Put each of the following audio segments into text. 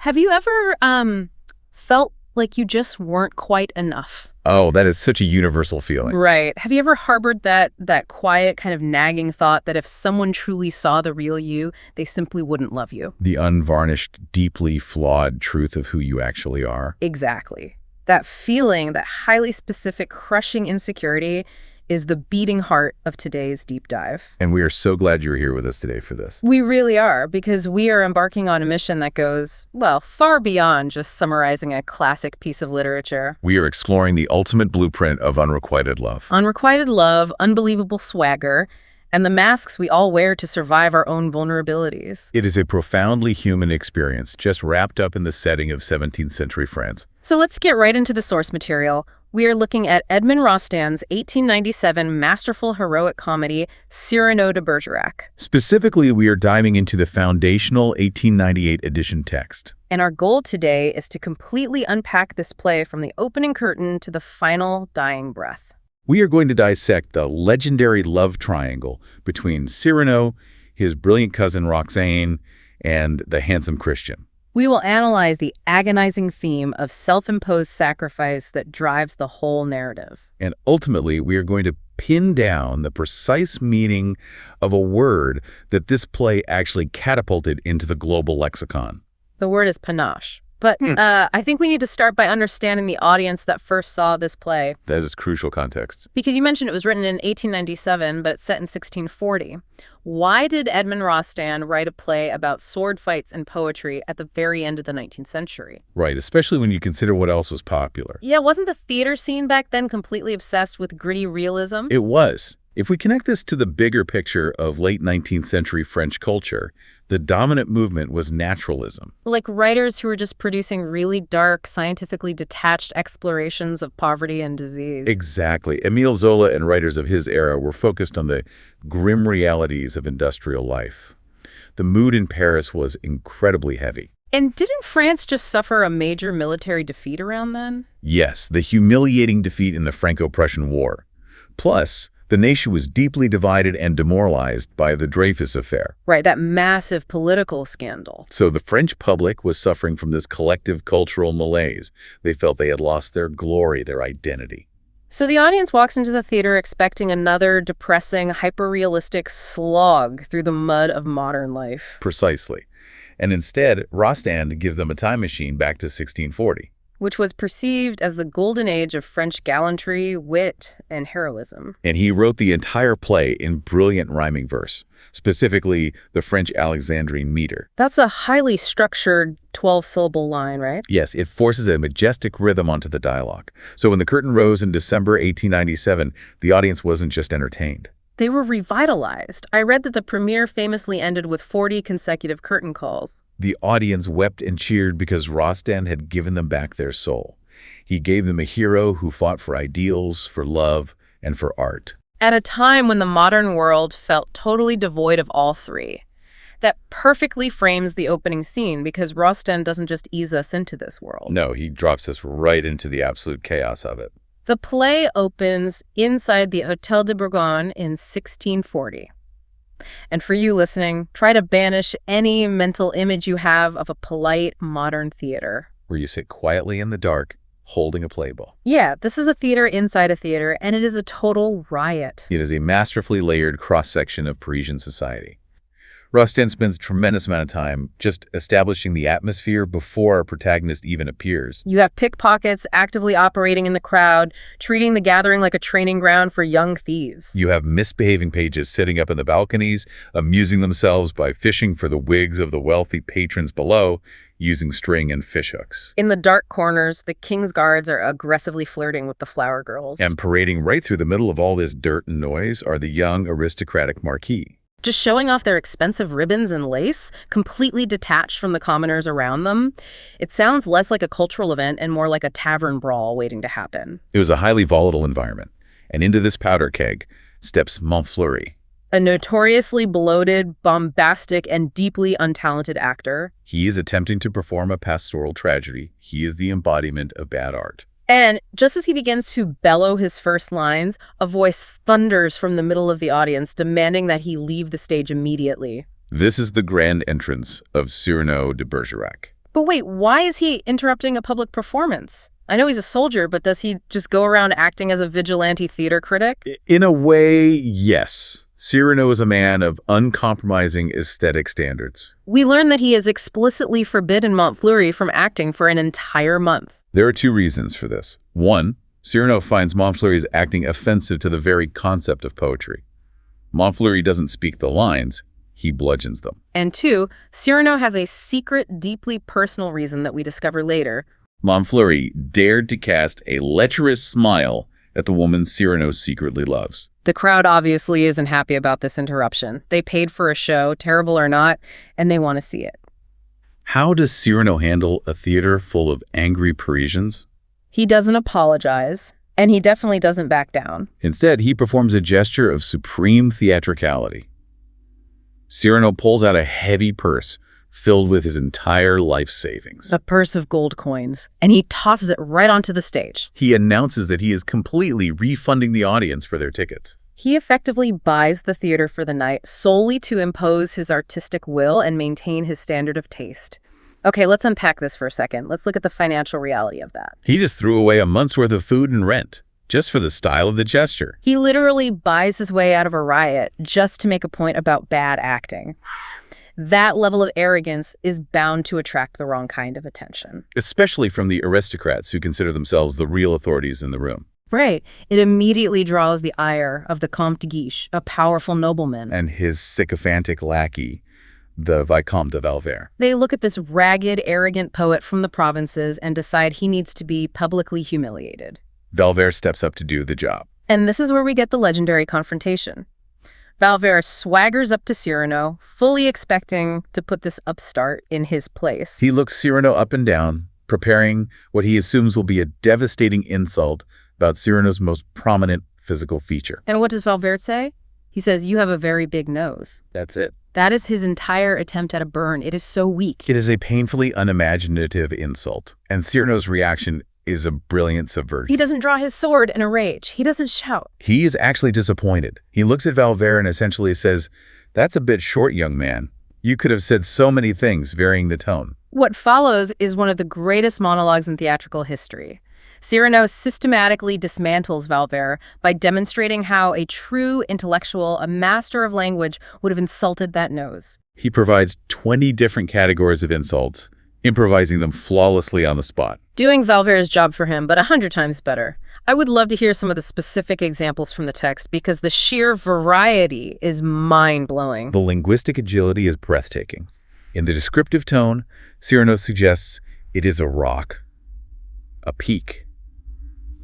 Have you ever felt like you just weren't quite enough? Oh, that is such a universal feeling. Right. Have you ever harbored that quiet kind of nagging thought that if someone truly saw the real you, they simply wouldn't love you? The unvarnished, deeply flawed truth of who you actually are. Exactly. That feeling, that highly specific, crushing insecurity is the beating heart of today's deep dive. And we are so glad you're here with us today for this. We really are, because we are embarking on a mission that goes, well, far beyond just summarizing a classic piece of literature. We are exploring the ultimate blueprint of unrequited love. Unrequited love, unbelievable swagger, and the masks we all wear to survive our own vulnerabilities. It is a profoundly human experience, just wrapped up in the setting of 17th century France. So let's get right into the source material. We are looking at Edmond Rostand's 1897 masterful heroic comedy, Cyrano de Bergerac. Specifically, we are diving into the foundational 1898 edition text. And our goal today is to completely unpack this play from the opening curtain to the final dying breath. We are going to dissect the legendary love triangle between Cyrano, his brilliant cousin Roxane, and the handsome Christian. We will analyze the agonizing theme of self-imposed sacrifice that drives the whole narrative. And ultimately, we are going to pin down the precise meaning of a word that this play actually catapulted into the global lexicon. The word is panache. But I think we need to start by understanding the audience that first saw this play. That is crucial context. Because you mentioned it was written in 1897, but it's set in 1640. Why did Edmond Rostand write a play about sword fights and poetry at the very end of the 19th century? Right, especially when you consider what else was popular. Yeah, wasn't the theater scene back then completely obsessed with gritty realism? It was. If we connect this to the bigger picture of late 19th century French culture, the dominant movement was naturalism. Like writers who were just producing really dark, scientifically detached explorations of poverty and disease. Exactly. Émile Zola and writers of his era were focused on the grim realities of industrial life. The mood in Paris was incredibly heavy. And didn't France just suffer a major military defeat around then? Yes, the humiliating defeat in the Franco-Prussian War. Plus, the nation was deeply divided and demoralized by the Dreyfus affair. Right, that massive political scandal. So the French public was suffering from this collective cultural malaise. They felt they had lost their glory, their identity. So the audience walks into the theater expecting another depressing, hyper-realistic slog through the mud of modern life. Precisely. And instead, Rostand gives them a time machine back to 1640. Which was perceived as the golden age of French gallantry, wit, and heroism. And he wrote the entire play in brilliant rhyming verse, specifically the French Alexandrine meter. That's a highly structured 12-syllable line, right? Yes, it forces a majestic rhythm onto the dialogue. So when the curtain rose in December 1897, the audience wasn't just entertained. They were revitalized. I read that the premiere famously ended with 40 consecutive curtain calls. The audience wept and cheered because Rostand had given them back their soul. He gave them a hero who fought for ideals, for love, and for art. At a time when the modern world felt totally devoid of all three. That perfectly frames the opening scene because Rostand doesn't just ease us into this world. No, he drops us right into the absolute chaos of it. The play opens inside the Hôtel de Bourgogne in 1640. And for you listening, try to banish any mental image you have of a polite, modern theater. Where you sit quietly in the dark, holding a playbill. Yeah, this is a theater inside a theater, and it is a total riot. It is a masterfully layered cross-section of Parisian society. Rostand spends a tremendous amount of time just establishing the atmosphere before our protagonist even appears. You have pickpockets actively operating in the crowd, treating the gathering like a training ground for young thieves. You have misbehaving pages sitting up in the balconies, amusing themselves by fishing for the wigs of the wealthy patrons below, using string and fishhooks. In the dark corners, the king's guards are aggressively flirting with the flower girls. And parading right through the middle of all this dirt and noise are the young aristocratic marquis. Just showing off their expensive ribbons and lace, completely detached from the commoners around them. It sounds less like a cultural event and more like a tavern brawl waiting to happen. It was a highly volatile environment, and into this powder keg steps Montfleury. A notoriously bloated, bombastic, and deeply untalented actor. He is attempting to perform a pastoral tragedy. He is the embodiment of bad art. And just as he begins to bellow his first lines, a voice thunders from the middle of the audience, demanding that he leave the stage immediately. This is the grand entrance of Cyrano de Bergerac. But wait, why is he interrupting a public performance? I know he's a soldier, but does he just go around acting as a vigilante theater critic? In a way, yes. Cyrano is a man of uncompromising aesthetic standards. We learn that he has explicitly forbidden Montfleury from acting for an entire month. There are two reasons for this. One, Cyrano finds Montfleury's acting offensive to the very concept of poetry. Montfleury doesn't speak the lines, he bludgeons them. And two, Cyrano has a secret, deeply personal reason that we discover later. Montfleury dared to cast a lecherous smile at the woman Cyrano secretly loves. The crowd obviously isn't happy about this interruption. They paid for a show, terrible or not, and they want to see it. How does Cyrano handle a theater full of angry Parisians? He doesn't apologize, and he definitely doesn't back down. Instead, he performs a gesture of supreme theatricality. Cyrano pulls out a heavy purse filled with his entire life savings. A purse of gold coins, and he tosses it right onto the stage. He announces that he is completely refunding the audience for their tickets. He effectively buys the theater for the night solely to impose his artistic will and maintain his standard of taste. Okay, let's unpack this for a second. Let's look at the financial reality of that. He just threw away a month's worth of food and rent, just for the style of the gesture. He literally buys his way out of a riot just to make a point about bad acting. That level of arrogance is bound to attract the wrong kind of attention. Especially from the aristocrats who consider themselves the real authorities in the room. Right. It immediately draws the ire of the Comte de Guiche, a powerful nobleman. And his sycophantic lackey, the Vicomte de Valvert. They look at this ragged, arrogant poet from the provinces and decide he needs to be publicly humiliated. Valvert steps up to do the job. And this is where we get the legendary confrontation. Valvert swaggers up to Cyrano, fully expecting to put this upstart in his place. He looks Cyrano up and down, preparing what he assumes will be a devastating insult about Cyrano's most prominent physical feature. And what does Valvert say? He says, "You have a very big nose." That's it. That is his entire attempt at a burn. It is so weak. It is a painfully unimaginative insult, and Cyrano's reaction is a brilliant subversion. He doesn't draw his sword in a rage. He doesn't shout. He is actually disappointed. He looks at Valvert and essentially says, "That's a bit short, young man. You could have said so many things, varying the tone." What follows is one of the greatest monologues in theatrical history. Cyrano systematically dismantles Valvert by demonstrating how a true intellectual, a master of language, would have insulted that nose. He provides 20 different categories of insults, improvising them flawlessly on the spot. Doing Valvert's job for him, but 100 times better. I would love to hear some of the specific examples from the text because the sheer variety is mind-blowing. The linguistic agility is breathtaking. In the descriptive tone, Cyrano suggests it is a rock, a peak,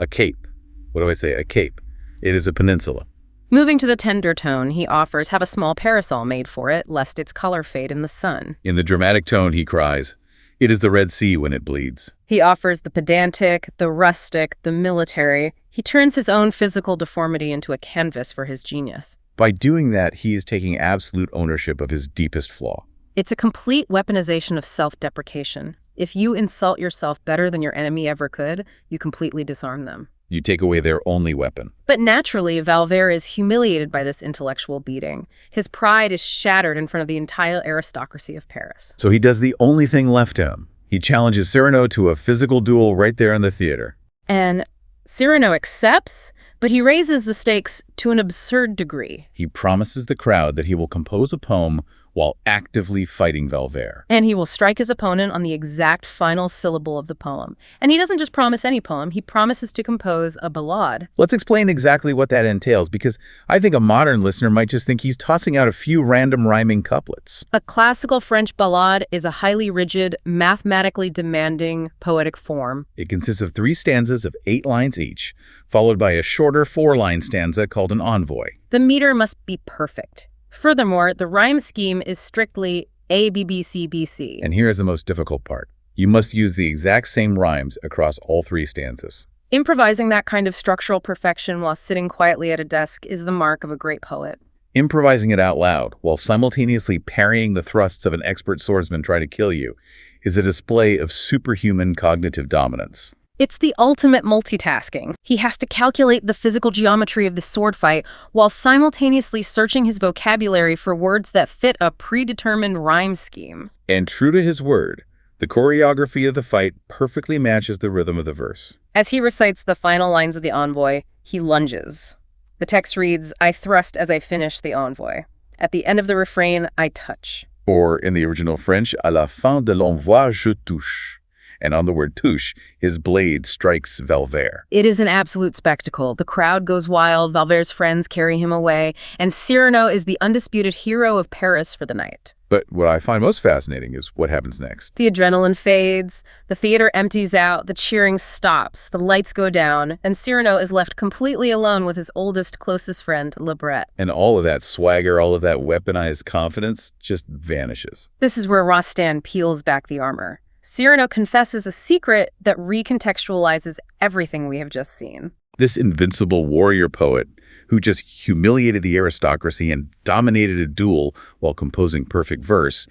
a cape. What do I say? A cape. It is a peninsula. Moving to the tender tone, he offers have a small parasol made for it, lest its color fade in the sun. In the dramatic tone, he cries, "It is the Red Sea when it bleeds." He offers the pedantic, the rustic, the military. He turns his own physical deformity into a canvas for his genius. By doing that, he is taking absolute ownership of his deepest flaw. It's a complete weaponization of self-deprecation. If you insult yourself better than your enemy ever could, you completely disarm them. You take away their only weapon. But naturally, Valvert is humiliated by this intellectual beating. His pride is shattered in front of the entire aristocracy of Paris. So he does the only thing left to him. He challenges Cyrano to a physical duel right there in the theater. And Cyrano accepts, but he raises the stakes to an absurd degree. He promises the crowd that he will compose a poem while actively fighting Valvert. And he will strike his opponent on the exact final syllable of the poem. And he doesn't just promise any poem, he promises to compose a ballade. Let's explain exactly what that entails, because I think a modern listener might just think he's tossing out a few random rhyming couplets. A classical French ballade is a highly rigid, mathematically demanding poetic form. It consists of 3 stanzas of 8 lines each, followed by a shorter 4-line stanza called an envoy. The meter must be perfect. Furthermore, the rhyme scheme is strictly A, B, B, C, B, C. And here is the most difficult part. You must use the exact same rhymes across all 3 stanzas. Improvising that kind of structural perfection while sitting quietly at a desk is the mark of a great poet. Improvising it out loud while simultaneously parrying the thrusts of an expert swordsman trying to kill you is a display of superhuman cognitive dominance. It's the ultimate multitasking. He has to calculate the physical geometry of the sword fight while simultaneously searching his vocabulary for words that fit a predetermined rhyme scheme. And true to his word, The choreography of the fight perfectly matches the rhythm of the verse. As he recites the final lines of the envoy, he lunges. The text reads, "I thrust as I finish the envoy. At the end of the refrain, I touch." Or in the original French, à la fin de l'envoi, je touche. And on the word touche, his blade strikes Valvert. It is an absolute spectacle. The crowd goes wild, Valvert's friends carry him away, and Cyrano is the undisputed hero of Paris for the night. But what I find most fascinating is what happens next. The adrenaline fades, the theater empties out, the cheering stops, the lights go down, and Cyrano is left completely alone with his oldest, closest friend, Lebret. And all of that swagger, all of that weaponized confidence just vanishes. This is where Rostand peels back the armor. Cyrano confesses a secret that recontextualizes everything we have just seen. This invincible warrior poet, who just humiliated the aristocracy and dominated a duel while composing perfect verse,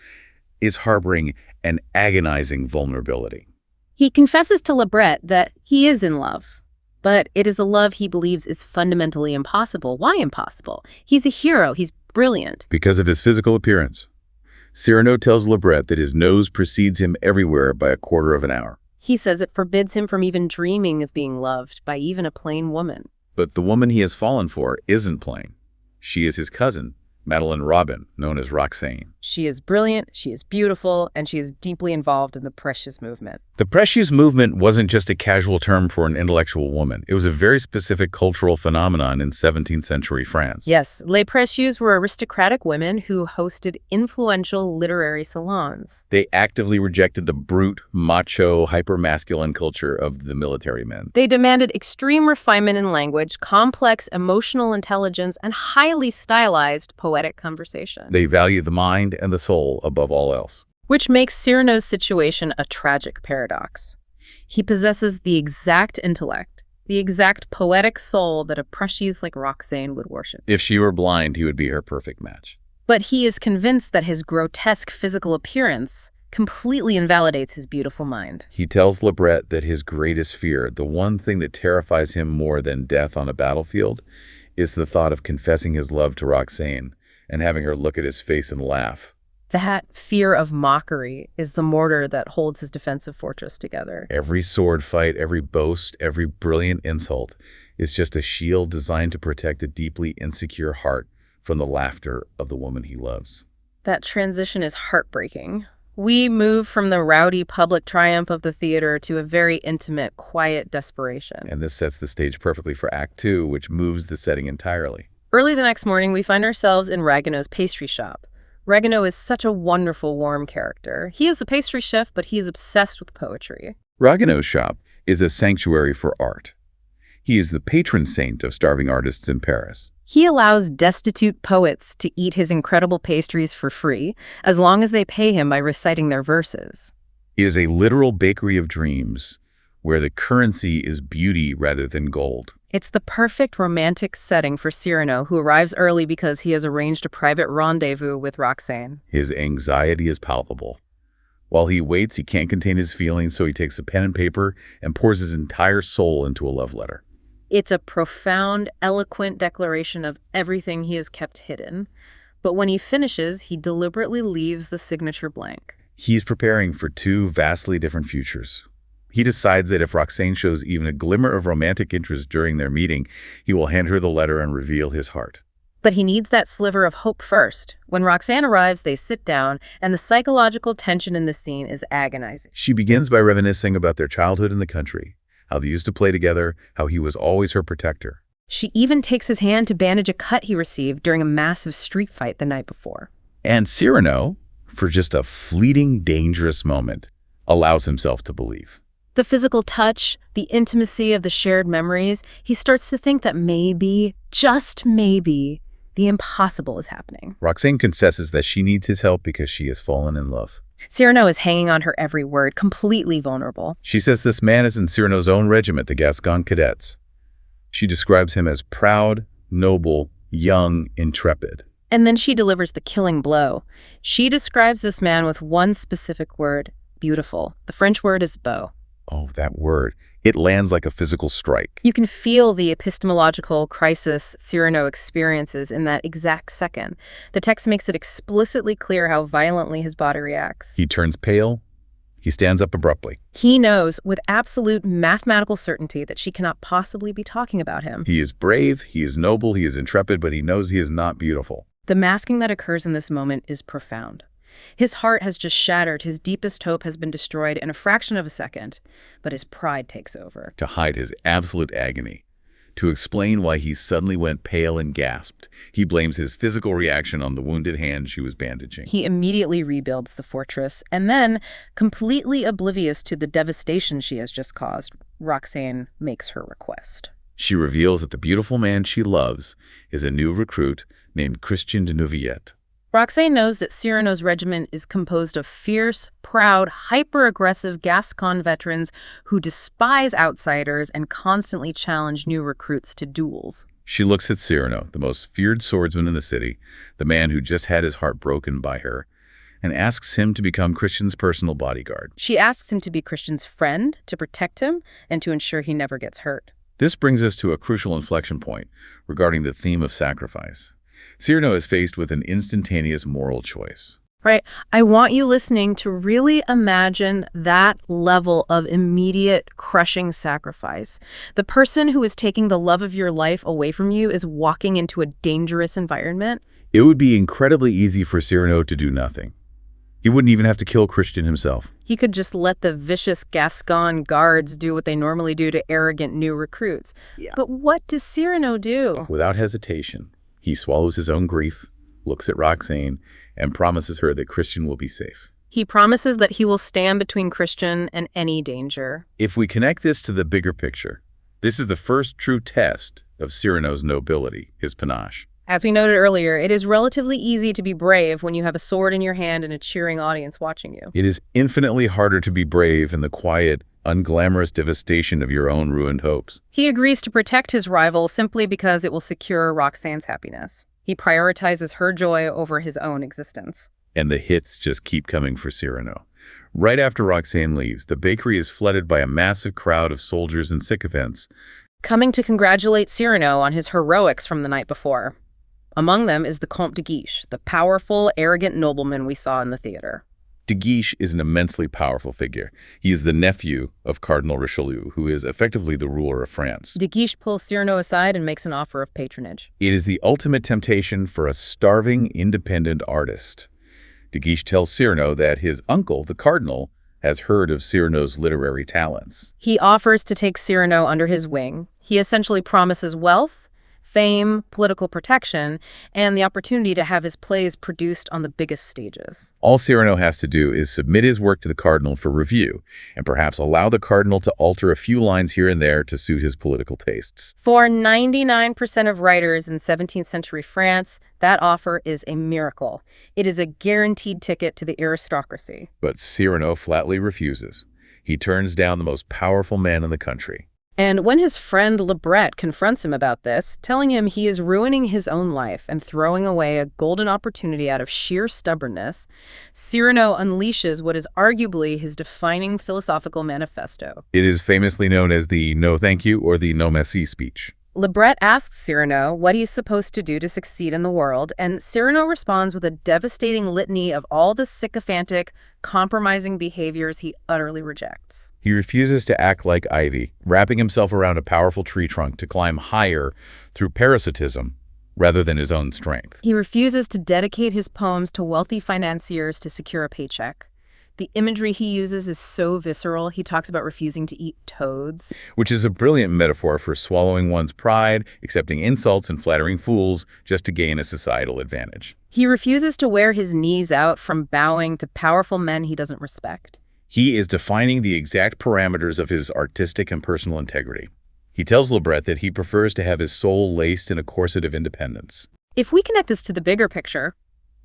is harboring an agonizing vulnerability. He confesses to Lebret that he is in love, but it is a love he believes is fundamentally impossible. Why impossible? He's a hero. He's brilliant. Because of his physical appearance. Cyrano tells Lebret that his nose precedes him everywhere by a quarter of an hour. He says it forbids him from even dreaming of being loved by even a plain woman. But the woman he has fallen for isn't plain. She is his cousin, Madeleine Robin, known as Roxane. She is brilliant, she is beautiful, and she is deeply involved in the Precious movement. The Precious movement wasn't just a casual term for an intellectual woman. It was a very specific cultural phenomenon in 17th century France. Yes, les Précieuses were aristocratic women who hosted influential literary salons. They actively rejected the brute, macho, hyper-masculine culture of the military men. They demanded extreme refinement in language, complex emotional intelligence, and highly stylized poetic conversation. They value the mind and the soul above all else. Which makes Cyrano's situation a tragic paradox. He possesses the exact intellect, the exact poetic soul that a Précieuse like Roxane would worship. If she were blind, he would be her perfect match. But he is convinced that his grotesque physical appearance completely invalidates his beautiful mind. He tells Lebret that his greatest fear, the one thing that terrifies him more than death on a battlefield, is the thought of confessing his love to Roxane and having her look at his face and laugh. That fear of mockery is the mortar that holds his defensive fortress together. Every sword fight, every boast, every brilliant insult is just a shield designed to protect a deeply insecure heart from the laughter of the woman he loves. That transition is heartbreaking. We move from the rowdy public triumph of the theater to a very intimate, quiet desperation. And this sets the stage perfectly for Act 2, which moves the setting entirely. Early the next morning, we find ourselves in Ragueneau's pastry shop. Ragueneau is such a wonderful, warm character. He is a pastry chef, but he is obsessed with poetry. Ragueneau's shop is a sanctuary for art. He is the patron saint of starving artists in Paris. He allows destitute poets to eat his incredible pastries for free, as long as they pay him by reciting their verses. It is a literal bakery of dreams, where the currency is beauty rather than gold. It's the perfect romantic setting for Cyrano, who arrives early because he has arranged a private rendezvous with Roxane. His anxiety is palpable. While he waits, he can't contain his feelings, so he takes a pen and paper and pours his entire soul into a love letter. It's a profound, eloquent declaration of everything he has kept hidden. But when he finishes, he deliberately leaves the signature blank. He's preparing for two vastly different futures. He decides that if Roxane shows even a glimmer of romantic interest during their meeting, he will hand her the letter and reveal his heart. But he needs that sliver of hope first. When Roxane arrives, they sit down, and the psychological tension in the scene is agonizing. She begins by reminiscing about their childhood in the country, how they used to play together, how he was always her protector. She even takes his hand to bandage a cut he received during a massive street fight the night before. And Cyrano, for just a fleeting, dangerous moment, allows himself to believe. The physical touch, the intimacy of the shared memories, he starts to think that maybe, just maybe, the impossible is happening. Roxane confesses that she needs his help because she has fallen in love. Cyrano is hanging on her every word, completely vulnerable. She says this man is in Cyrano's own regiment, the Gascon Cadets. She describes him as proud, noble, young, intrepid. And then she delivers the killing blow. She describes this man with one specific word, beautiful. The French word is beau. Oh, that word. It lands like a physical strike. You can feel the epistemological crisis Cyrano experiences in that exact second. The text makes it explicitly clear how violently his body reacts. He turns pale. He stands up abruptly. He knows with absolute mathematical certainty that she cannot possibly be talking about him. He is brave, he is noble, he is intrepid, but he knows he is not beautiful. The masking that occurs in this moment is profound. His heart has just shattered, his deepest hope has been destroyed in a fraction of a second, but his pride takes over. To hide his absolute agony, to explain why he suddenly went pale and gasped, he blames his physical reaction on the wounded hand she was bandaging. He immediately rebuilds the fortress, and then, completely oblivious to the devastation she has just caused, Roxane makes her request. She reveals that the beautiful man she loves is a new recruit named Christian de Neuvillette. Roxane knows that Cyrano's regiment is composed of fierce, proud, hyper-aggressive Gascon veterans who despise outsiders and constantly challenge new recruits to duels. She looks at Cyrano, the most feared swordsman in the city, the man who just had his heart broken by her, and asks him to become Christian's personal bodyguard. She asks him to be Christian's friend, to protect him, and to ensure he never gets hurt. This brings us to a crucial inflection point regarding the theme of sacrifice. Cyrano is faced with an instantaneous moral choice. Right. I want you listening to really imagine that level of immediate, crushing sacrifice. The person who is taking the love of your life away from you is walking into a dangerous environment. It would be incredibly easy for Cyrano to do nothing. He wouldn't even have to kill Christian himself. He could just let the vicious Gascon guards do what they normally do to arrogant new recruits. Yeah. But what does Cyrano do? Without hesitation, he swallows his own grief, looks at Roxane, and promises her that Christian will be safe. He promises that he will stand between Christian and any danger. If we connect this to the bigger picture, this is the first true test of Cyrano's nobility, his panache. As we noted earlier, it is relatively easy to be brave when you have a sword in your hand and a cheering audience watching you. It is infinitely harder to be brave in the quiet, unglamorous devastation of your own ruined hopes. He agrees to protect his rival simply because it will secure Roxane's happiness. He prioritizes her joy over his own existence. And the hits just keep coming for Cyrano. Right after Roxane leaves, the bakery is flooded by a massive crowd of soldiers and sycophants, coming to congratulate Cyrano on his heroics from the night before. Among them is the Comte de Guiche, the powerful, arrogant nobleman we saw in the theater. De Guiche is an immensely powerful figure. He is the nephew of Cardinal Richelieu, who is effectively the ruler of France. De Guiche pulls Cyrano aside and makes an offer of patronage. It is the ultimate temptation for a starving, independent artist. De Guiche tells Cyrano that his uncle, the cardinal, has heard of Cyrano's literary talents. He offers to take Cyrano under his wing. He essentially promises wealth, fame, political protection, and the opportunity to have his plays produced on the biggest stages. All Cyrano has to do is submit his work to the cardinal for review, and perhaps allow the cardinal to alter a few lines here and there to suit his political tastes. For 99% of writers in 17th century France, that offer is a miracle. It is a guaranteed ticket to the aristocracy. But Cyrano flatly refuses. He turns down the most powerful man in the country. And when his friend Lebret confronts him about this, telling him he is ruining his own life and throwing away a golden opportunity out of sheer stubbornness, Cyrano unleashes what is arguably his defining philosophical manifesto. It is famously known as the no thank you or the no merci speech. Lebret asks Cyrano what he's supposed to do to succeed in the world, and Cyrano responds with a devastating litany of all the sycophantic, compromising behaviors he utterly rejects. He refuses to act like ivy, wrapping himself around a powerful tree trunk to climb higher through parasitism rather than his own strength. He refuses to dedicate his poems to wealthy financiers to secure a paycheck. The imagery he uses is so visceral. He talks about refusing to eat toads. Which is a brilliant metaphor for swallowing one's pride, accepting insults and flattering fools just to gain a societal advantage. He refuses to wear his knees out from bowing to powerful men he doesn't respect. He is defining the exact parameters of his artistic and personal integrity. He tells Lebret that he prefers to have his soul laced in a corset of independence. If we connect this to the bigger picture,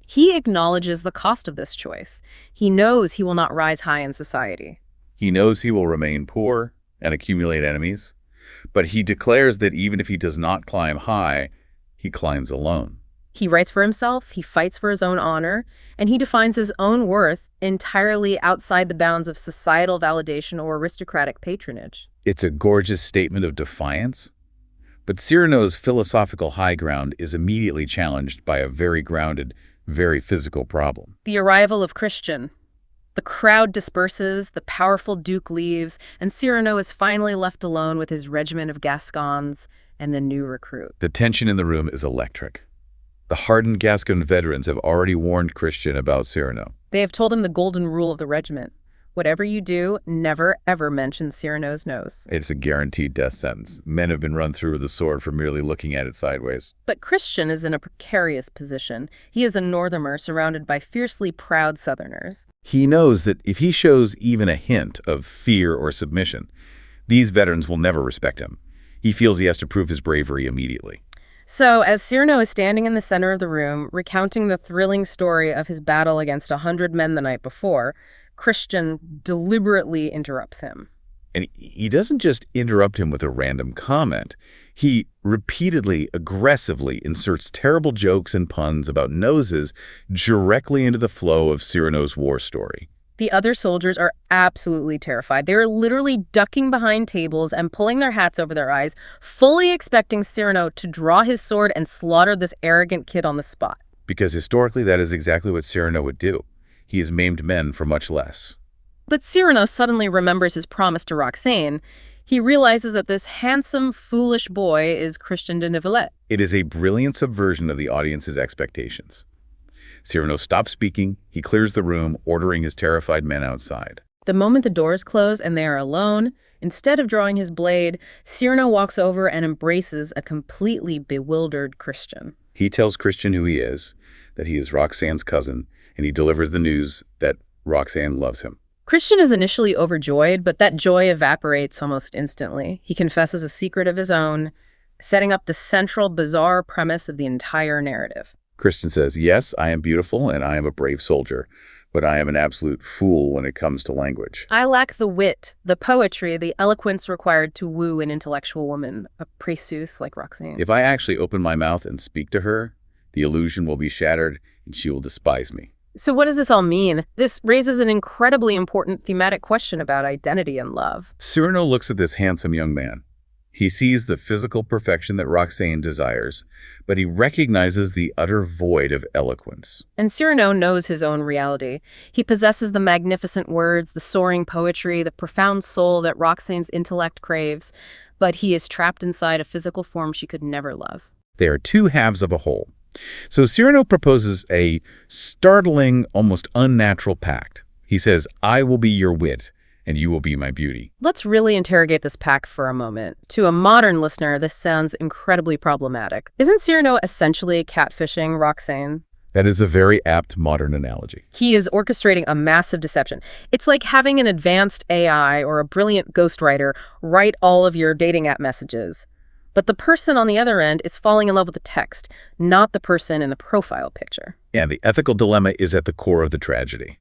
he acknowledges the cost of this choice. He knows he will not rise high in society. He knows he will remain poor and accumulate enemies, but he declares that even if he does not climb high, he climbs alone. He writes for himself, he fights for his own honor, and he defines his own worth entirely outside the bounds of societal validation or aristocratic patronage. It's a gorgeous statement of defiance, but Cyrano's philosophical high ground is immediately challenged by a very grounded, very physical problem. The arrival of Christian. The crowd disperses, the powerful duke leaves, and Cyrano is finally left alone with his regiment of Gascons and the new recruit. The tension in the room is electric. The hardened Gascon veterans have already warned Christian about Cyrano. They have told him the golden rule of the regiment. Whatever you do, never ever mention Cyrano's nose. It's a guaranteed death sentence. Men have been run through with a sword for merely looking at it sideways. But Christian is in a precarious position. He is a northerner surrounded by fiercely proud southerners. He knows that if he shows even a hint of fear or submission, these veterans will never respect him. He feels he has to prove his bravery immediately. So, as Cyrano is standing in the center of the room, recounting the thrilling story of his battle against 100 men the night before, Christian deliberately interrupts him. And he doesn't just interrupt him with a random comment. He repeatedly, aggressively inserts terrible jokes and puns about noses directly into the flow of Cyrano's war story. The other soldiers are absolutely terrified. They are literally ducking behind tables and pulling their hats over their eyes, fully expecting Cyrano to draw his sword and slaughter this arrogant kid on the spot. Because historically, that is exactly what Cyrano would do. He has maimed men for much less. But Cyrano suddenly remembers his promise to Roxane. He realizes that this handsome, foolish boy is Christian de Neuvillette. It is a brilliant subversion of the audience's expectations. Cyrano stops speaking, he clears the room, ordering his terrified men outside. The moment the doors close and they are alone, instead of drawing his blade, Cyrano walks over and embraces a completely bewildered Christian. He tells Christian who he is, that he is Roxane's cousin, and he delivers the news that Roxane loves him. Christian is initially overjoyed, but that joy evaporates almost instantly. He confesses a secret of his own, setting up the central, bizarre premise of the entire narrative. Christian says, yes, I am beautiful and I am a brave soldier, but I am an absolute fool when it comes to language. I lack the wit, the poetry, the eloquence required to woo an intellectual woman, a précieuse like Roxane. If I actually open my mouth and speak to her, the illusion will be shattered and she will despise me. So what does this all mean? This raises an incredibly important thematic question about identity and love. Cyrano looks at this handsome young man. He sees the physical perfection that Roxane desires, but he recognizes the utter void of eloquence. And Cyrano knows his own reality. He possesses the magnificent words, the soaring poetry, the profound soul that Roxane's intellect craves, but he is trapped inside a physical form she could never love. They are two halves of a whole. So Cyrano proposes a startling, almost unnatural pact. He says, I will be your wit, and you will be my beauty. Let's really interrogate this pact for a moment. To a modern listener, this sounds incredibly problematic. Isn't Cyrano essentially catfishing Roxane? That is a very apt modern analogy. He is orchestrating a massive deception. It's like having an advanced AI or a brilliant ghostwriter write all of your dating app messages. But the person on the other end is falling in love with the text, not the person in the profile picture. And the ethical dilemma is at the core of the tragedy.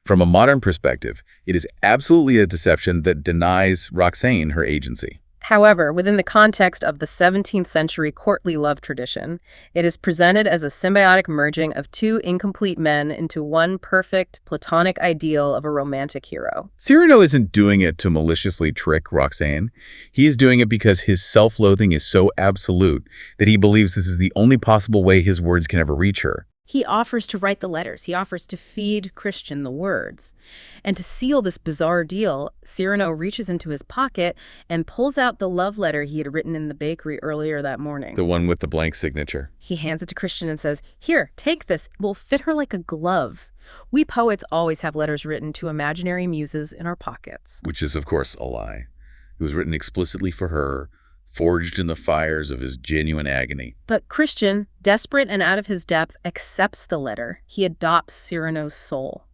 From a modern perspective, it is absolutely a deception that denies Roxane her agency. However, within the context of the 17th century courtly love tradition, it is presented as a symbiotic merging of two incomplete men into one perfect, platonic ideal of a romantic hero. Cyrano isn't doing it to maliciously trick Roxane. He's doing it because his self-loathing is so absolute that he believes this is the only possible way his words can ever reach her. He offers to write the letters. He offers to feed Christian the words. And to seal this bizarre deal, Cyrano reaches into his pocket and pulls out the love letter he had written in the bakery earlier that morning. The one with the blank signature. He hands it to Christian and says, "Here, take this. It will fit her like a glove." We poets always have letters written to imaginary muses in our pockets. Which is, of course, a lie. It was written explicitly for her, forged in the fires of his genuine agony. But Christian, desperate and out of his depth, accepts the letter. He adopts Cyrano's soul.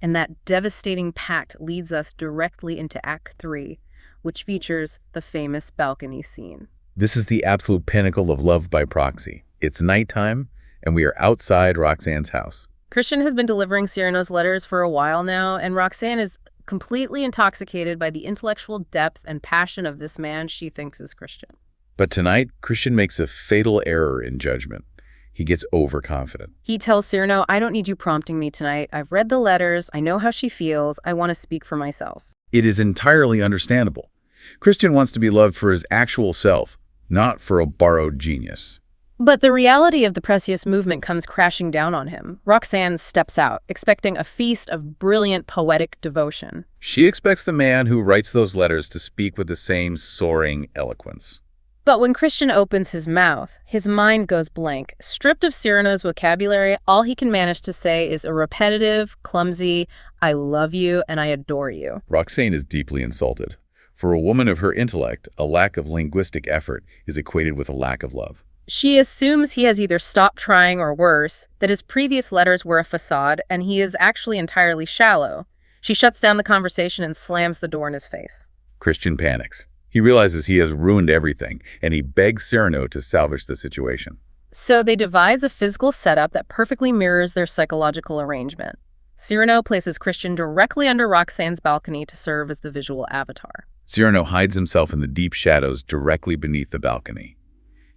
And that devastating pact leads us directly into Act 3, which features the famous balcony scene. This is the absolute pinnacle of love by proxy. It's nighttime, and we are outside Roxane's house. Christian has been delivering Cyrano's letters for a while now, and Roxane is completely intoxicated by the intellectual depth and passion of this man she thinks is Christian. But tonight, Christian makes a fatal error in judgment. He gets overconfident. He tells Cyrano, "I don't need you prompting me tonight. I've read the letters. I know how she feels. I want to speak for myself." It is entirely understandable. Christian wants to be loved for his actual self, not for a borrowed genius. But the reality of the Precious movement comes crashing down on him. Roxanne steps out, expecting a feast of brilliant poetic devotion. She expects the man who writes those letters to speak with the same soaring eloquence. But when Christian opens his mouth, his mind goes blank. Stripped of Cyrano's vocabulary, all he can manage to say is a repetitive, clumsy, "I love you and I adore you." Roxane is deeply insulted. For a woman of her intellect, a lack of linguistic effort is equated with a lack of love. She assumes he has either stopped trying or worse, that his previous letters were a facade and he is actually entirely shallow. She shuts down the conversation and slams the door in his face. Christian panics. He realizes he has ruined everything, and he begs Cyrano to salvage the situation. So they devise a physical setup that perfectly mirrors their psychological arrangement. Cyrano places Christian directly under Roxane's balcony to serve as the visual avatar. Cyrano hides himself in the deep shadows directly beneath the balcony,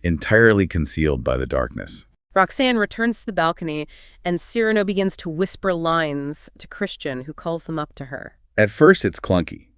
entirely concealed by the darkness. Roxane returns to the balcony, and Cyrano begins to whisper lines to Christian, who calls them up to her. At first, it's clunky.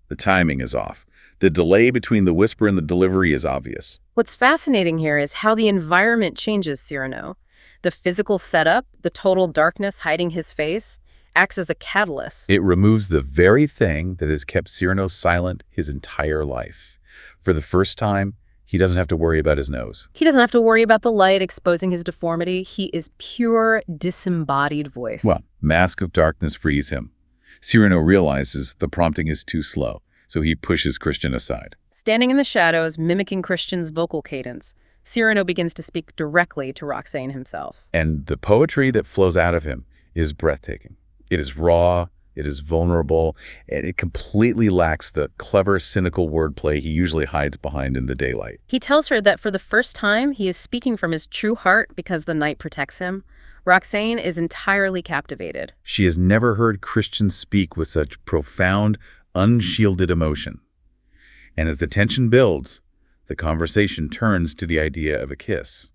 The timing is off. The delay between the whisper and the delivery is obvious. What's fascinating here is how the environment changes Cyrano. The physical setup, the total darkness hiding his face, acts as a catalyst. It removes the very thing that has kept Cyrano silent his entire life. For the first time, he doesn't have to worry about his nose. He doesn't have to worry about the light exposing his deformity. He is pure, disembodied voice. Well, mask of darkness frees him. Cyrano realizes the prompting is too slow, so he pushes Christian aside. Standing in the shadows, mimicking Christian's vocal cadence, Cyrano begins to speak directly to Roxane himself. And the poetry that flows out of him is breathtaking. It is raw, it is vulnerable, and it completely lacks the clever, cynical wordplay he usually hides behind in the daylight. He tells her that for the first time, he is speaking from his true heart because the night protects him. Roxane is entirely captivated. She has never heard Christian speak with such profound, unshielded emotion. And as the tension builds, the conversation turns to the idea of a kiss.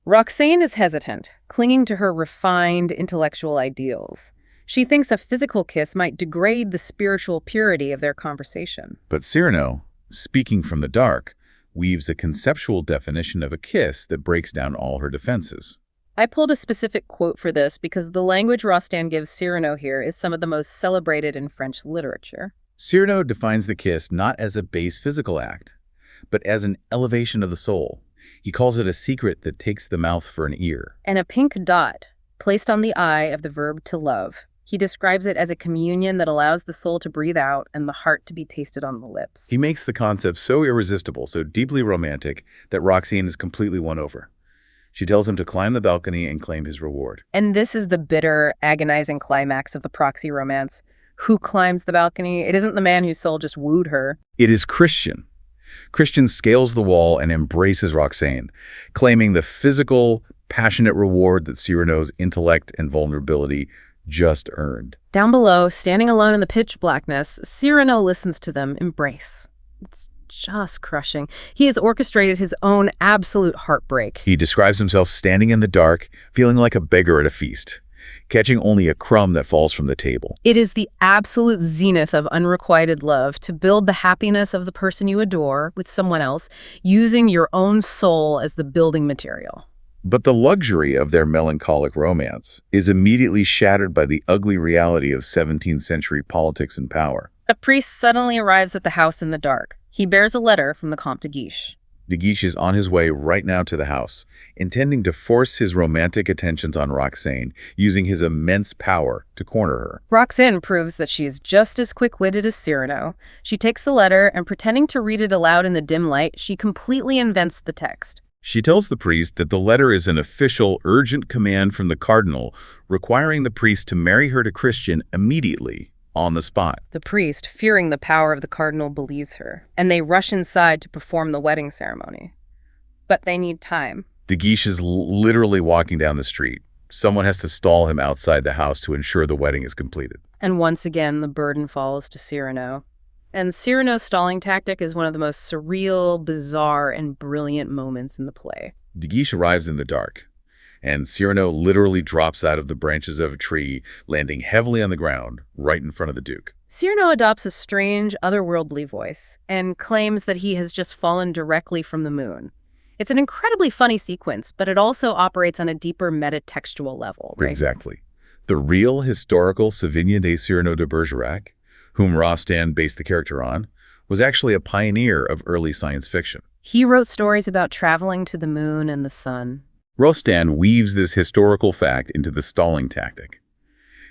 Roxane is hesitant, clinging to her refined intellectual ideals. She thinks a physical kiss might degrade the spiritual purity of their conversation. But Cyrano, speaking from the dark, weaves a conceptual definition of a kiss that breaks down all her defenses. I pulled a specific quote for this because the language Rostand gives Cyrano here is some of the most celebrated in French literature. Cyrano defines the kiss not as a base physical act, but as an elevation of the soul. He calls it a secret that takes the mouth for an ear. And a pink dot placed on the eye of the verb to love. He describes it as a communion that allows the soul to breathe out and the heart to be tasted on the lips. He makes the concept so irresistible, so deeply romantic, that Roxane is completely won over. She tells him to climb the balcony and claim his reward. And this is the bitter, agonizing climax of the proxy romance. Who climbs the balcony? It isn't the man whose soul just wooed her. It is Christian. Christian scales the wall and embraces Roxane, claiming the physical, passionate reward that Cyrano's intellect and vulnerability just earned. Down below, standing alone in the pitch blackness, Cyrano listens to them embrace. It's just crushing. He has orchestrated his own absolute heartbreak. He describes himself standing in the dark, feeling like a beggar at a feast, catching only a crumb that falls from the table. It is the absolute zenith of unrequited love to build the happiness of the person you adore with someone else, using your own soul as the building material. But the luxury of their melancholic romance is immediately shattered by the ugly reality of 17th century politics and power. A priest suddenly arrives at the house in the dark. He bears a letter from the Comte de Guiche. De Guiche is on his way right now to the house, intending to force his romantic attentions on Roxane, using his immense power to corner her. Roxane proves that she is just as quick-witted as Cyrano. She takes the letter and, pretending to read it aloud in the dim light, she completely invents the text. She tells the priest that the letter is an official, urgent command from the cardinal, requiring the priest to marry her to Christian immediately, on the spot. The priest, fearing the power of the cardinal, believes her, and they rush inside to perform the wedding ceremony. But they need time. De Guiche is literally walking down the street. Someone has to stall him outside the house to ensure the wedding is completed. And once again, the burden falls to Cyrano. And Cyrano's stalling tactic is one of the most surreal, bizarre, and brilliant moments in the play. De Guiche arrives in the dark, and Cyrano literally drops out of the branches of a tree, landing heavily on the ground, right in front of the Duke. Cyrano adopts a strange, otherworldly voice, and claims that he has just fallen directly from the moon. It's an incredibly funny sequence, but it also operates on a deeper metatextual level, right? Exactly. The real historical Sévigné de Cyrano de Bergerac, whom Rostand based the character on, was actually a pioneer of early science fiction. He wrote stories about traveling to the moon and the sun. Rostand weaves this historical fact into the stalling tactic.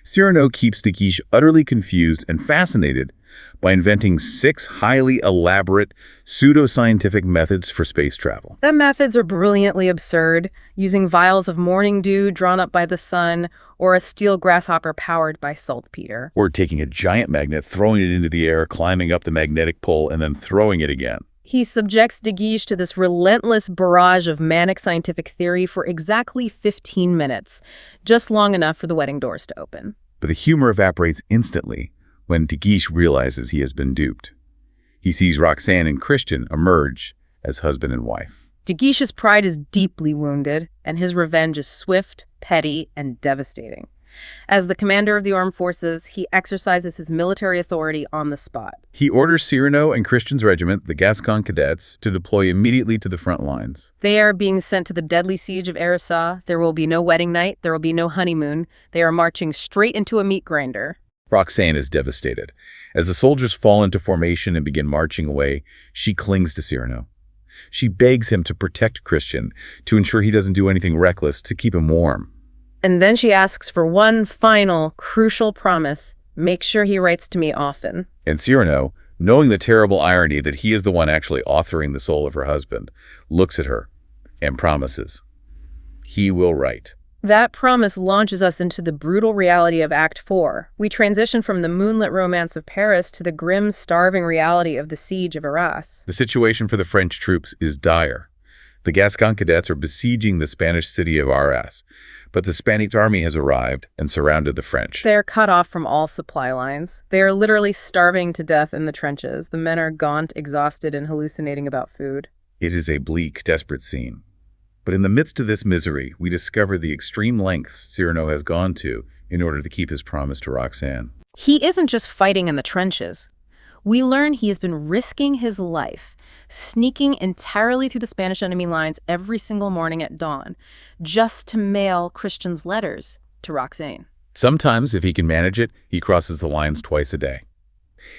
Cyrano keeps de Guiche utterly confused and fascinated by inventing 6 highly elaborate, pseudoscientific methods for space travel. The methods are brilliantly absurd, using vials of morning dew drawn up by the sun or a steel grasshopper powered by saltpeter. Or taking a giant magnet, throwing it into the air, climbing up the magnetic pole, and then throwing it again. He subjects de Guiche to this relentless barrage of manic scientific theory for exactly 15 minutes, just long enough for the wedding doors to open. But the humor evaporates instantly when de Guiche realizes he has been duped. He sees Roxane and Christian emerge as husband and wife. De Guiche's pride is deeply wounded, and his revenge is swift, petty, and devastating. As the commander of the armed forces, he exercises his military authority on the spot. He orders Cyrano and Christian's regiment, the Gascon Cadets, to deploy immediately to the front lines. They are being sent to the deadly siege of Arras. There will be no wedding night. There will be no honeymoon. They are marching straight into a meat grinder. Roxane is devastated. As the soldiers fall into formation and begin marching away, she clings to Cyrano. She begs him to protect Christian, to ensure he doesn't do anything reckless, to keep him warm. And then she asks for one final, crucial promise. Make sure he writes to me often. And Cyrano, knowing the terrible irony that he is the one actually authoring the soul of her husband, looks at her and promises. He will write. That promise launches us into the brutal reality of Act 4. We transition from the moonlit romance of Paris to the grim, starving reality of the siege of Arras. The situation for the French troops is dire. The Gascon Cadets are besieging the Spanish city of Arras, but the Spanish army has arrived and surrounded the French. They are cut off from all supply lines. They are literally starving to death in the trenches. The men are gaunt, exhausted, and hallucinating about food. It is a bleak, desperate scene. But in the midst of this misery, we discover the extreme lengths Cyrano has gone to in order to keep his promise to Roxane. He isn't just fighting in the trenches. We learn he has been risking his life, sneaking entirely through the Spanish enemy lines every single morning at dawn, just to mail Christian's letters to Roxane. Sometimes, if he can manage it, he crosses the lines twice a day.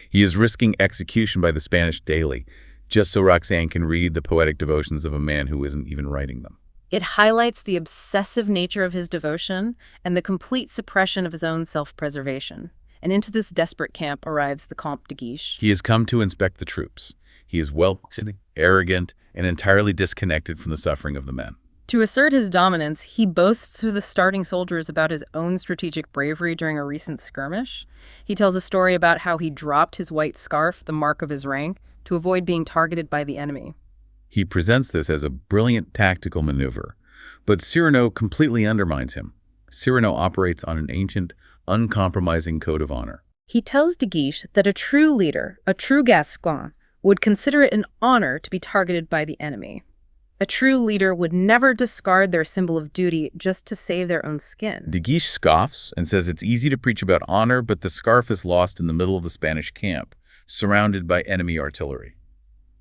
He is risking execution by the Spanish daily, just so Roxane can read the poetic devotions of a man who isn't even writing them. It highlights the obsessive nature of his devotion and the complete suppression of his own self-preservation. And into this desperate camp arrives the Comte de Guiche. He has come to inspect the troops. He is welcoming, arrogant, and entirely disconnected from the suffering of the men. To assert his dominance, he boasts to the starting soldiers about his own strategic bravery during a recent skirmish. He tells a story about how he dropped his white scarf, the mark of his rank, to avoid being targeted by the enemy. He presents this as a brilliant tactical maneuver, but Cyrano completely undermines him. Cyrano operates on an ancient, uncompromising code of honor. He tells de Guiche that a true leader, a true Gascon, would consider it an honor to be targeted by the enemy. A true leader would never discard their symbol of duty just to save their own skin. De Guiche scoffs and says it's easy to preach about honor, but the scarf is lost in the middle of the Spanish camp, surrounded by enemy artillery.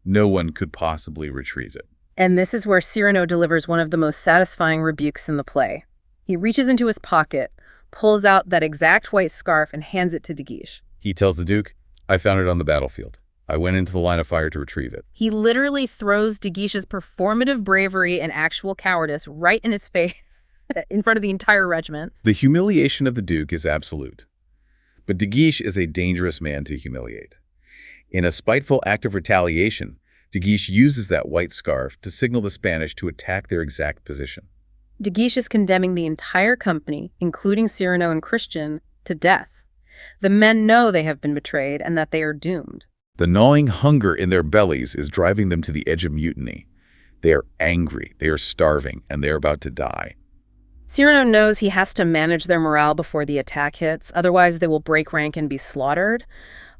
No one could possibly retrieve it. And this is where Cyrano delivers one of the most satisfying rebukes in the play. He reaches into his pocket, pulls out that exact white scarf, and hands it to de Guiche. He tells the Duke, I found it on the battlefield. I went into the line of fire to retrieve it. He literally throws de Guiche's performative bravery and actual cowardice right in his face, in front of the entire regiment. The humiliation of the Duke is absolute. But de Guiche is a dangerous man to humiliate. In a spiteful act of retaliation, de Guiche uses that white scarf to signal the Spanish to attack their exact position. De Guiche is condemning the entire company, including Cyrano and Christian, to death. The men know they have been betrayed and that they are doomed. The gnawing hunger in their bellies is driving them to the edge of mutiny. They are angry, they are starving, and they are about to die. Cyrano knows he has to manage their morale before the attack hits, otherwise they will break rank and be slaughtered.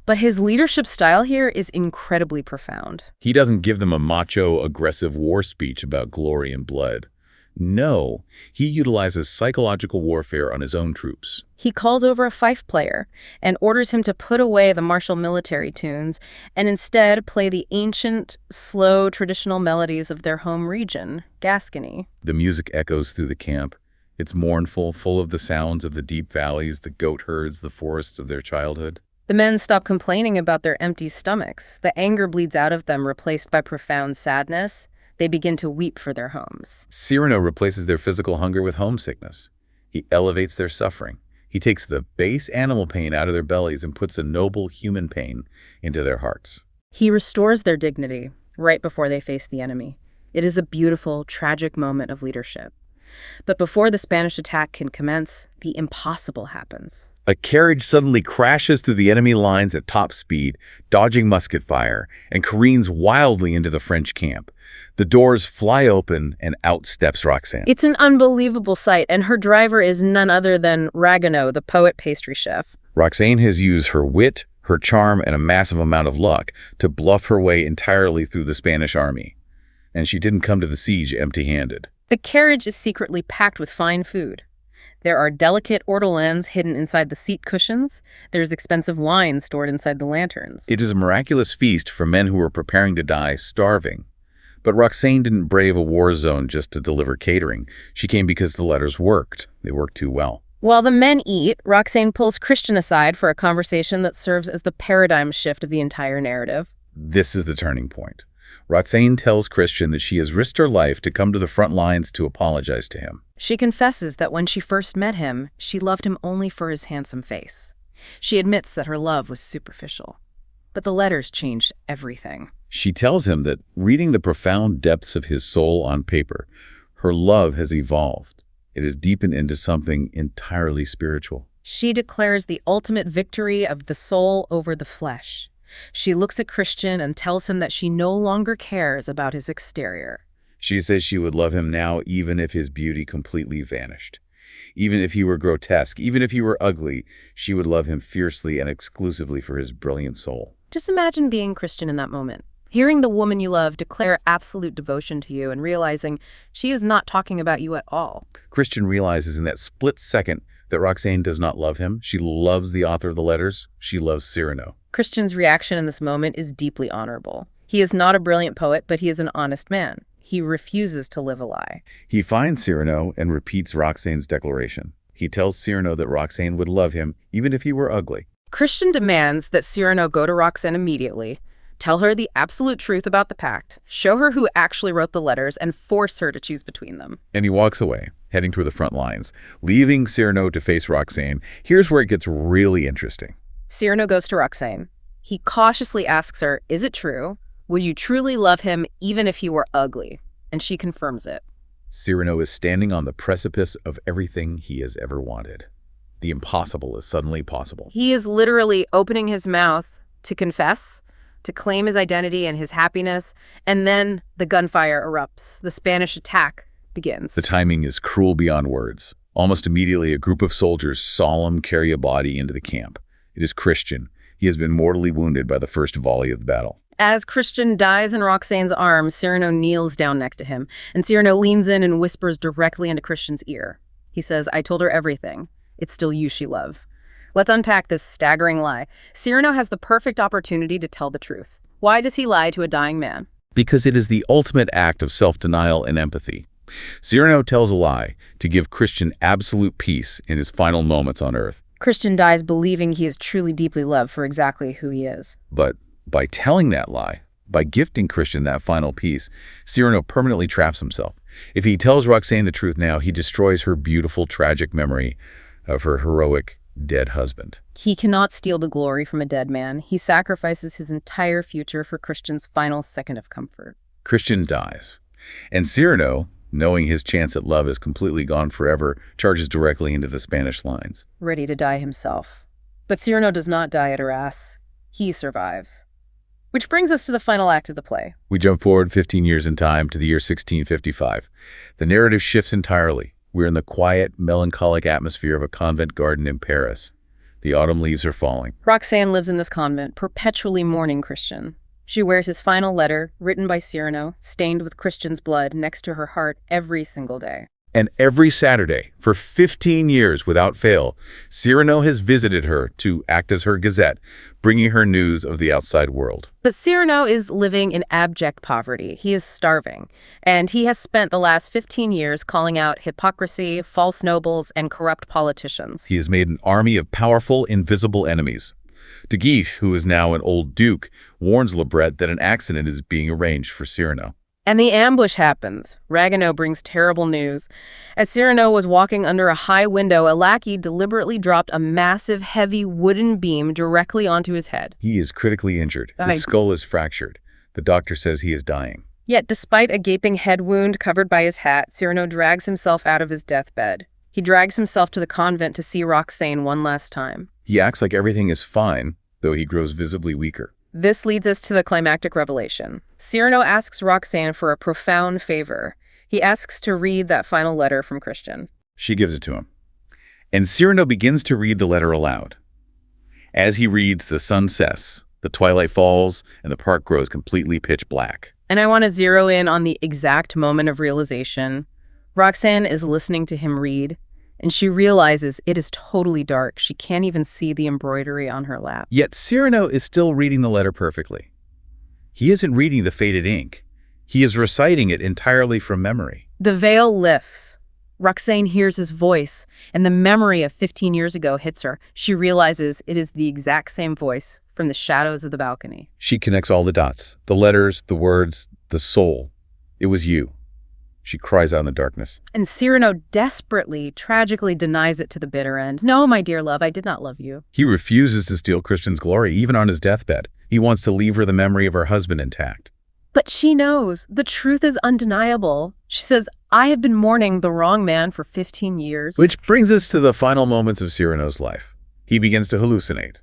But his leadership style here is incredibly profound. He doesn't give them a macho, aggressive war speech about glory and blood. No, he utilizes psychological warfare on his own troops. He calls over a fife player and orders him to put away the martial military tunes and instead play the ancient, slow, traditional melodies of their home region, Gascony. The music echoes through the camp. It's mournful, full of the sounds of the deep valleys, the goat herds, the forests of their childhood. The men stop complaining about their empty stomachs. The anger bleeds out of them, replaced by profound sadness. They begin to weep for their homes. Cyrano replaces their physical hunger with homesickness. He elevates their suffering. He takes the base animal pain out of their bellies and puts a noble human pain into their hearts. He restores their dignity right before they face the enemy. It is a beautiful, tragic moment of leadership. But before the Spanish attack can commence, the impossible happens. A carriage suddenly crashes through the enemy lines at top speed, dodging musket fire, and careens wildly into the French camp. The doors fly open, and out steps Roxane. It's an unbelievable sight, and her driver is none other than Ragueneau, the poet pastry chef. Roxane has used her wit, her charm, and a massive amount of luck to bluff her way entirely through the Spanish army. And she didn't come to the siege empty-handed. The carriage is secretly packed with fine food. There are delicate ortolans hidden inside the seat cushions. There's expensive wine stored inside the lanterns. It is a miraculous feast for men who were preparing to die starving. But Roxane didn't brave a war zone just to deliver catering. She came because the letters worked. They worked too well. While the men eat, Roxane pulls Christian aside for a conversation that serves as the paradigm shift of the entire narrative. This is the turning point. Roxane tells Christian that she has risked her life to come to the front lines to apologize to him. She confesses that when she first met him, she loved him only for his handsome face. She admits that her love was superficial. But the letters changed everything. She tells him that reading the profound depths of his soul on paper, her love has evolved. It has deepened into something entirely spiritual. She declares the ultimate victory of the soul over the flesh. She looks at Christian and tells him that she no longer cares about his exterior. She says she would love him now even if his beauty completely vanished. Even if he were grotesque, even if he were ugly, she would love him fiercely and exclusively for his brilliant soul. Just imagine being Christian in that moment. Hearing the woman you love declare absolute devotion to you and realizing she is not talking about you at all. Christian realizes in that split second that Roxane does not love him. She loves the author of the letters. She loves Cyrano. Christian's reaction in this moment is deeply honorable. He is not a brilliant poet, but he is an honest man. He refuses to live a lie. He finds Cyrano and repeats Roxane's declaration. He tells Cyrano that Roxane would love him even if he were ugly. Christian demands that Cyrano go to Roxane immediately, tell her the absolute truth about the pact, show her who actually wrote the letters, and force her to choose between them. And he walks away, heading toward the front lines, leaving Cyrano to face Roxane. Here's where it gets really interesting. Cyrano goes to Roxane. He cautiously asks her, is it true? Would you truly love him even if he were ugly? And she confirms it. Cyrano is standing on the precipice of everything he has ever wanted. The impossible is suddenly possible. He is literally opening his mouth to confess, to claim his identity and his happiness, and then the gunfire erupts. The Spanish attack begins. The timing is cruel beyond words. Almost immediately, a group of soldiers solemn carry a body into the camp. It is Christian. He has been mortally wounded by the first volley of the battle. As Christian dies in Roxane's arms, Cyrano kneels down next to him, and Cyrano leans in and whispers directly into Christian's ear. He says, I told her everything. It's still you she loves. Let's unpack this staggering lie. Cyrano has the perfect opportunity to tell the truth. Why does he lie to a dying man? Because it is the ultimate act of self-denial and empathy. Cyrano tells a lie to give Christian absolute peace in his final moments on earth. Christian dies believing he is truly deeply loved for exactly who he is. But by telling that lie, by gifting Christian that final peace, Cyrano permanently traps himself. If he tells Roxane the truth now, he destroys her beautiful, tragic memory of her heroic, dead husband. He cannot steal the glory from a dead man. He sacrifices his entire future for Christian's final second of comfort. Christian dies. And Cyrano, knowing his chance at love is completely gone forever, charges directly into the Spanish lines. Ready to die himself. But Cyrano does not die at Arras. He survives. Which brings us to the final act of the play. We jump forward 15 years in time to the year 1655. The narrative shifts entirely. We're in the quiet, melancholic atmosphere of a convent garden in Paris. The autumn leaves are falling. Roxane lives in this convent, perpetually mourning Christian. She wears his final letter, written by Cyrano, stained with Christian's blood, next to her heart every single day. And every Saturday, for 15 years without fail, Cyrano has visited her to act as her gazette, bringing her news of the outside world. But Cyrano is living in abject poverty. He is starving, and he has spent the last 15 years calling out hypocrisy, false nobles, and corrupt politicians. He has made an army of powerful, invisible enemies. De Guiche, who is now an old duke, warns Lebret that an accident is being arranged for Cyrano. And the ambush happens. Ragueneau brings terrible news. As Cyrano was walking under a high window, a lackey deliberately dropped a massive, heavy wooden beam directly onto his head. He is critically injured. His skull is fractured. The doctor says he is dying. Yet, despite a gaping head wound covered by his hat, Cyrano drags himself out of his deathbed. He drags himself to the convent to see Roxane one last time. He acts like everything is fine, though he grows visibly weaker. This leads us to the climactic revelation. Cyrano asks Roxane for a profound favor. He asks to read that final letter from Christian. She gives it to him. And Cyrano begins to read the letter aloud. As he reads, the sun sets, the twilight falls, and the park grows completely pitch black. And I want to zero in on the exact moment of realization. Roxane is listening to him read, and she realizes it is totally dark. She can't even see the embroidery on her lap. Yet Cyrano is still reading the letter perfectly. He isn't reading the faded ink. He is reciting it entirely from memory. The veil lifts. Roxane hears his voice, and the memory of 15 years ago hits her. She realizes it is the exact same voice from the shadows of the balcony. She connects all the dots, the letters, the words, the soul. It was you. She cries out in the darkness. And Cyrano desperately, tragically denies it to the bitter end. No, my dear love, I did not love you. He refuses to steal Christian's glory, even on his deathbed. He wants to leave her the memory of her husband intact. But she knows. The truth is undeniable. She says, I have been mourning the wrong man for 15 years. Which brings us to the final moments of Cyrano's life. He begins to hallucinate,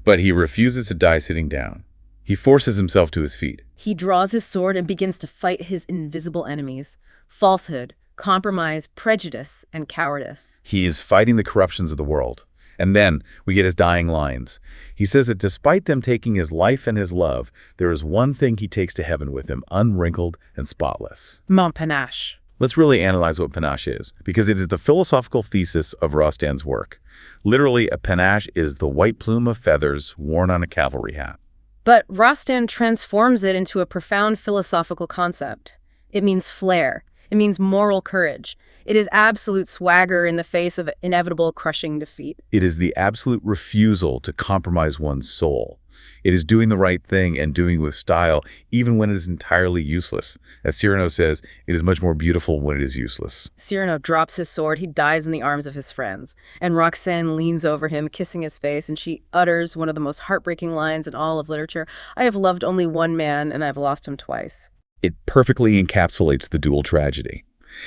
but he refuses to die sitting down. He forces himself to his feet. He draws his sword and begins to fight his invisible enemies. Falsehood, compromise, prejudice, and cowardice. He is fighting the corruptions of the world. And then we get his dying lines. He says that despite them taking his life and his love, there is one thing he takes to heaven with him, unwrinkled and spotless. Mon panache. Let's really analyze what panache is, because it is the philosophical thesis of Rostand's work. Literally, a panache is the white plume of feathers worn on a cavalry hat. But Rostand transforms it into a profound philosophical concept. It means flair. It means moral courage. It is absolute swagger in the face of inevitable crushing defeat. It is the absolute refusal to compromise one's soul. It is doing the right thing and doing it with style, even when it is entirely useless. As Cyrano says, it is much more beautiful when it is useless. Cyrano drops his sword. He dies in the arms of his friends. And Roxane leans over him, kissing his face, and she utters one of the most heartbreaking lines in all of literature. I have loved only one man, and I have lost him twice. It perfectly encapsulates the dual tragedy.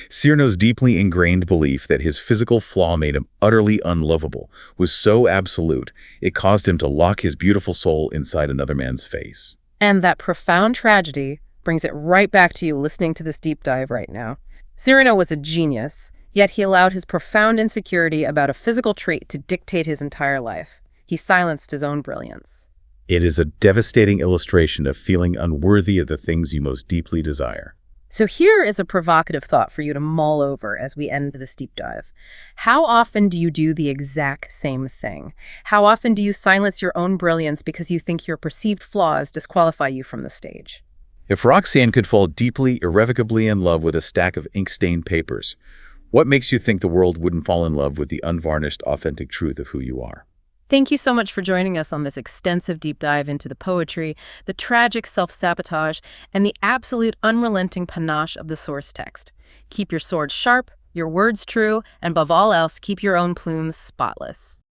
Cyrano's deeply ingrained belief that his physical flaw made him utterly unlovable was so absolute, it caused him to lock his beautiful soul inside another man's face. And that profound tragedy brings it right back to you listening to this deep dive right now. Cyrano was a genius, yet he allowed his profound insecurity about a physical trait to dictate his entire life. He silenced his own brilliance. It is a devastating illustration of feeling unworthy of the things you most deeply desire. So here is a provocative thought for you to mull over as we end this deep dive. How often do you do the exact same thing? How often do you silence your own brilliance because you think your perceived flaws disqualify you from the stage? If Roxane could fall deeply, irrevocably in love with a stack of ink-stained papers, what makes you think the world wouldn't fall in love with the unvarnished, authentic truth of who you are? Thank you so much for joining us on this extensive deep dive into the poetry, the tragic self-sabotage, and the absolute unrelenting panache of the source text. Keep your sword sharp, your words true, and above all else, keep your own plumes spotless.